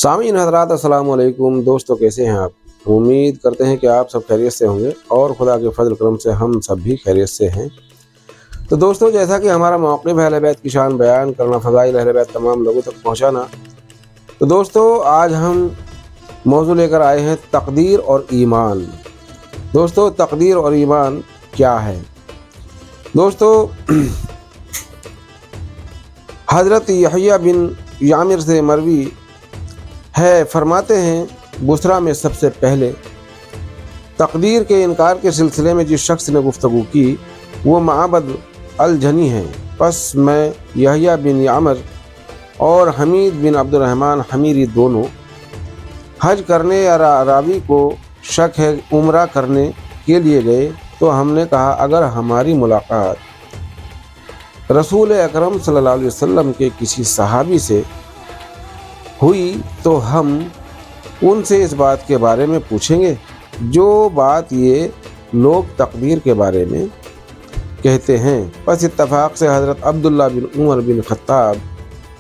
सामीन हज़रात अस्सलाम वालेकुम। दोस्तों, कैसे हैं आप? उम्मीद करते हैं कि आप सब खैरियत से होंगे और खुदा के फजल करम से हम सब भी खैरियत से हैं। तो दोस्तों, जैसा कि हमारा मौक़िफ़ है अहले बैत की शान बयान करना, फ़ज़ाइल अहले बैत तमाम लोगों तक पहुँचाना। तो दोस्तों, आज हम मौज़ू लेकर आए हैं तक़दीर और ईमान। दोस्तों, तक़दीर और ईमान क्या है? दोस्तों, हज़रत यहया बिन यामिर से मरवी है, फरमाते हैं बुसरा में सबसे पहले तक़दीर के इनकार के सिलसिले में जिस शख्स ने गुफ्तगू की वो माबद अल-जनी है। बस मैं यहया बिन यामिर और हमीद बिन अब्दुर्रहमान हमीरी दोनों हज करने या रावी को शक है उम्रा करने के लिए गए, तो हमने कहा अगर हमारी मुलाकात रसूल अकरम सल्लल्लाहु अलैहि वसल्लम के किसी सहाबी से हुई तो हम उनसे इस बात के बारे में पूछेंगे जो बात ये लोग तक़दीर के बारे में कहते हैं। बस इत्तफाक से हज़रत अब्दुल्ला बिन उमर बिन ख़त्ताब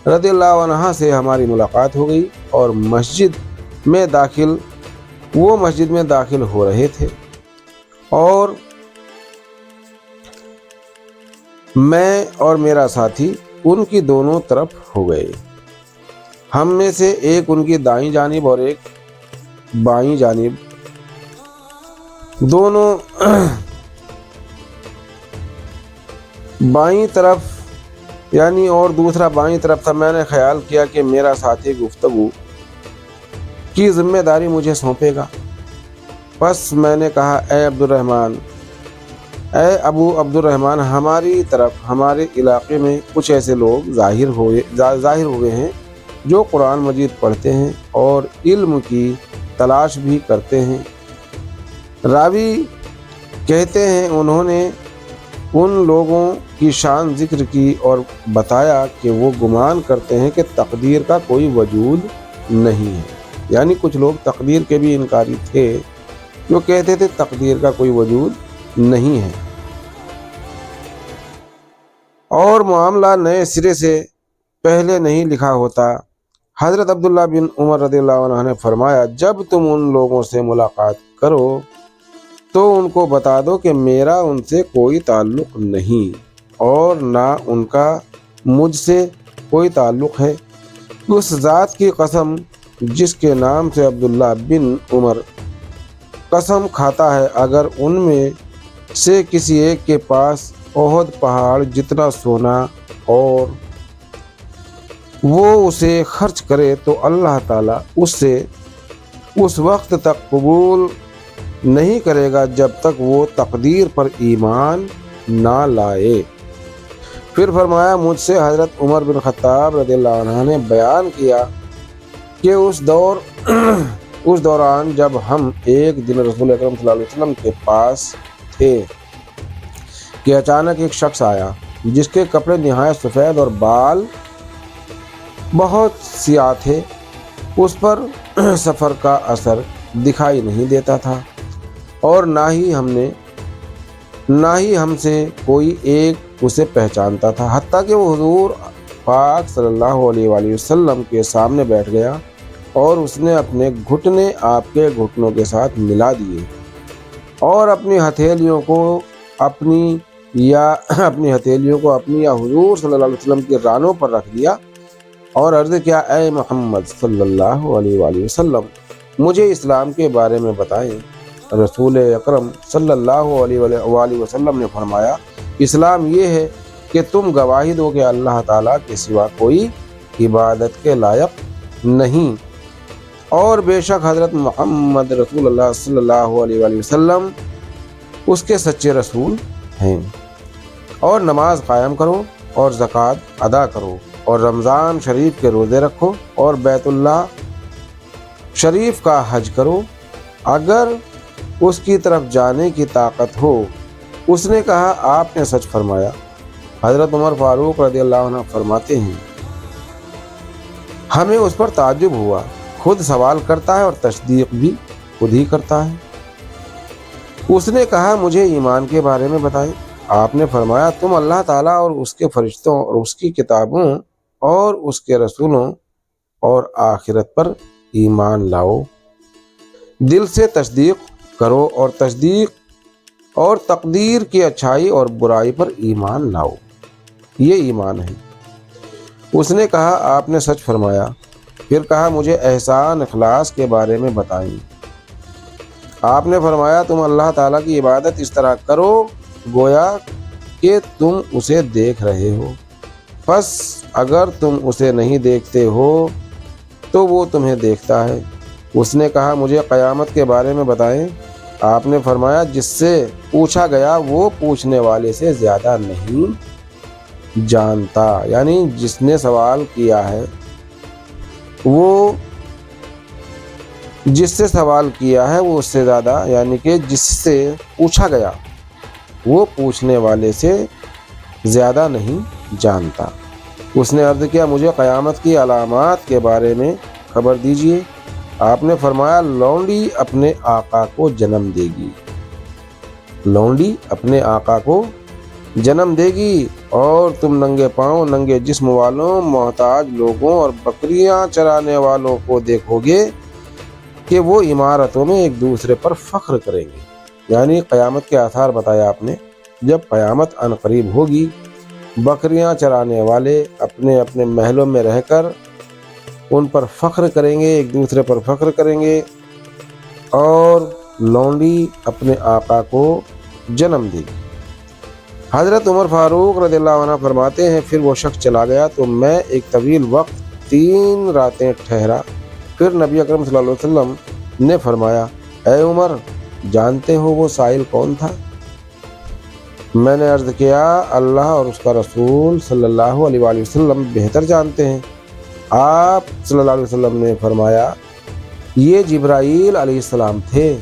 रज़ियल्लाहु अन्हु से हमारी मुलाकात हो गई और वो मस्जिद में दाखिल हो रहे थे और मैं और मेरा साथी उनकी दोनों तरफ हो गए। हम में से एक उनकी दाईं जानिब और एक बाईं जानिब, दोनों बाईं तरफ यानी और दूसरा बाईं तरफ था। मैंने ख्याल किया कि मेरा साथी गुफ्तगू की जिम्मेदारी मुझे सौंपेगा। बस मैंने कहा ए अबू अब्दुर्रहमान, हमारी तरफ हमारे इलाके में कुछ ऐसे लोग ज़ाहिर हुए हैं जो कुरान मजीद पढ़ते हैं और इल्म की तलाश भी करते हैं। रावी कहते हैं उन्होंने उन लोगों की शान जिक्र की और बताया कि वो गुमान करते हैं कि तक़दीर का कोई वजूद नहीं है। यानी कुछ लोग तक़दीर के भी इनकारी थे जो कहते थे तक़दीर का कोई वजूद नहीं है और मामला नए सिरे से पहले नहीं लिखा होता। हज़रत अब्दुल्ला बिन उमर रज़ियल्लाहु अन्हु ने फरमाया जब तुम उन लोगों से मुलाकात करो तो उनको बता दो कि मेरा उनसे कोई ताल्लुक़ नहीं और ना उनका मुझसे कोई ताल्लुक़ है। उस ज़ात की कसम जिसके नाम से अब्दुल्ला बिन उमर कसम खाता है, अगर उनमें से किसी एक के पास ओहद पहाड़ जितना सोना और वो उसे खर्च करे तो अल्लाह ताला उससे उस वक्त तक कबूल नहीं करेगा जब तक वो तक़दीर पर ईमान ना लाए। फिर फरमाया मुझसे हज़रत उमर बिन ख़त्ताब रज़ियल्लाहु अन्हु ने बयान किया कि उस दौरान जब हम एक दिन रसूल अकरम सल्लल्लाहु अलैहि वसल्लम के पास थे कि अचानक एक शख्स आया जिसके कपड़े निहायत सफ़ेद और बाल बहुत सियाह थे। उस पर सफ़र का असर दिखाई नहीं देता था और ना ही हमसे कोई एक उसे पहचानता था, हत्ता कि वो हुज़ूर पाक सल्लल्लाहु अलैहि वसल्लम के सामने बैठ गया और उसने अपने घुटने आपके घुटनों के साथ मिला दिए और अपनी हथेलियों को अपनी या हुज़ूर सल्लल्लाहु अलैहि वसल्लम की रानों पर रख दिया और अर्ज़ किया ए मोहम्मद सल्लल्लाहु अलैहि वसल्लम, मुझे इस्लाम के बारे में बताएं। रसूल अकरम सल्लल्लाहु अलैहि वसल्लम ने फरमाया इस्लाम ये है कि तुम गवाही दो कि अल्लाह ताला के सिवा कोई इबादत के लायक नहीं और बेशक हज़रत मोहम्मद रसूलुल्लाह सल्लल्लाहु अलैहि वसल्लम उसके सच्चे रसूल हैं, और नमाज कायम करो और ज़कात अदा करो और रमज़ान शरीफ के रोज़े रखो और बैतुल्लाह शरीफ का हज करो अगर उसकी तरफ जाने की ताकत हो। उसने कहा आपने सच फरमाया। हज़रत उमर फ़ारूक रज़ियल्लाहु अन्हु फरमाते हैं हमें उस पर ताज्जुब हुआ, खुद सवाल करता है और तस्दीक भी खुद ही करता है। उसने कहा मुझे ईमान के बारे में बताएं। आपने फरमाया तुम अल्लाह ताला और उसके फरिश्तों और उसकी किताबों और उसके रसूलों اور آخرت پر ایمان لاؤ، دل سے تصدیق کرو اور تصدیق اور تقدیر کی اچھائی اور برائی پر ایمان لاؤ، یہ ایمان ہے۔ اس نے کہا آپ نے سچ فرمایا۔ پھر کہا مجھے احسان اخلاص کے بارے میں بتائیں۔ آپ نے فرمایا تم اللہ تعالیٰ کی عبادت اس طرح کرو گویا کہ تم اسے دیکھ رہے ہو، پس اگر تم اسے نہیں دیکھتے ہو تو وہ تمہیں دیکھتا ہے۔ اس نے کہا مجھے قیامت کے بارے میں بتائیں۔ آپ نے فرمایا جس سے پوچھا گیا وہ پوچھنے والے سے زیادہ نہیں جانتا، یعنی جس نے سوال کیا ہے وہ جس سے سوال کیا ہے وہ اس سے زیادہ، یعنی کہ جس سے پوچھا گیا وہ پوچھنے والے سے زیادہ نہیں جانتا۔ اس نے عرض کیا مجھے قیامت کی علامات کے بارے میں خبر دیجیے۔ آپ نے فرمایا لونڈی اپنے آقا کو جنم دے گی، لونڈی اپنے آقا کو جنم دے گی اور تم ننگے پاؤں ننگے جسم والوں محتاج لوگوں اور بکریاں چرانے والوں کو دیکھو گے کہ وہ عمارتوں میں ایک دوسرے پر فخر کریں گے، یعنی قیامت کے آثار بتایا آپ نے۔ جب قیامت عن قریب ہوگی بکریاں چرانے والے اپنے اپنے محلوں میں رہ کر ان پر فخر کریں گے، ایک دوسرے پر فخر کریں گے، اور لونڈی اپنے آقا کو جنم دے گی۔ حضرت عمر فاروق رضی اللہ عنہ فرماتے ہیں پھر وہ شخص چلا گیا تو میں ایک طویل وقت 3 راتیں ٹھہرا، پھر نبی اکرم صلی اللہ علیہ وسلم نے فرمایا اے عمر جانتے ہو وہ سائل کون تھا؟ میں نے عرض کیا اللہ اور اس کا رسول صلی اللہ علیہ وآلہ وسلم بہتر جانتے ہیں۔ آپ صلی اللہ علیہ وسلم نے فرمایا یہ جبرائیل علیہ السلام تھے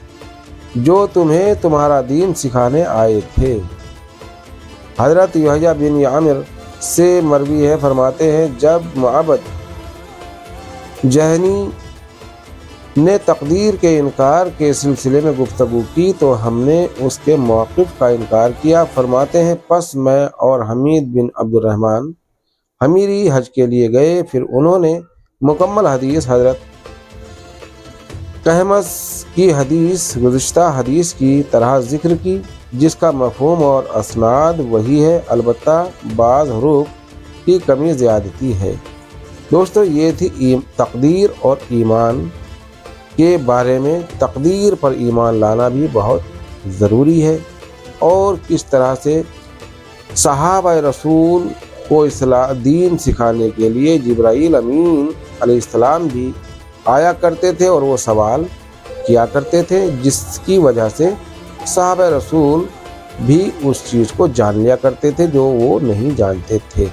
جو تمہیں تمہارا دین سکھانے آئے تھے۔ حضرت یحییٰ بن عامر سے مروی ہے، فرماتے ہیں جب معبد جہنی نے تقدیر کے انکار کے سلسلے میں گفتگو کی تو ہم نے اس کے موقف کا انکار کیا۔ فرماتے ہیں پس میں اور حمید بن عبد الرحمن حمیری حج کے لیے گئے، پھر انہوں نے مکمل حدیث حضرت کہمس کی حدیث گزشتہ حدیث کی طرح ذکر کی جس کا مفہوم اور اسناد وہی ہے، البتہ بعض حروف کی کمی زیادتی ہے۔ دوستو یہ تھی تقدیر اور ایمان کے بارے میں۔ تقدیر پر ایمان لانا بھی بہت ضروری ہے، اور کس طرح سے صحابہ رسول کو دین سکھانے کے لیے جبرائیل امین علیہ السلام بھی آیا کرتے تھے اور وہ سوال کیا کرتے تھے، جس کی وجہ سے صحابہ رسول بھی اس چیز کو جان لیا کرتے تھے جو وہ نہیں جانتے تھے۔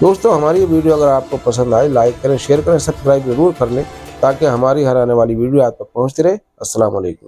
دوستو ہماری ویڈیو اگر آپ کو پسند آئے لائک کریں، شیئر کریں، سبسکرائب ضرور کر لیں تاکہ ہماری ہر آنے والی ویڈیو آپ تک پہنچتی رہے۔ السلام علیکم۔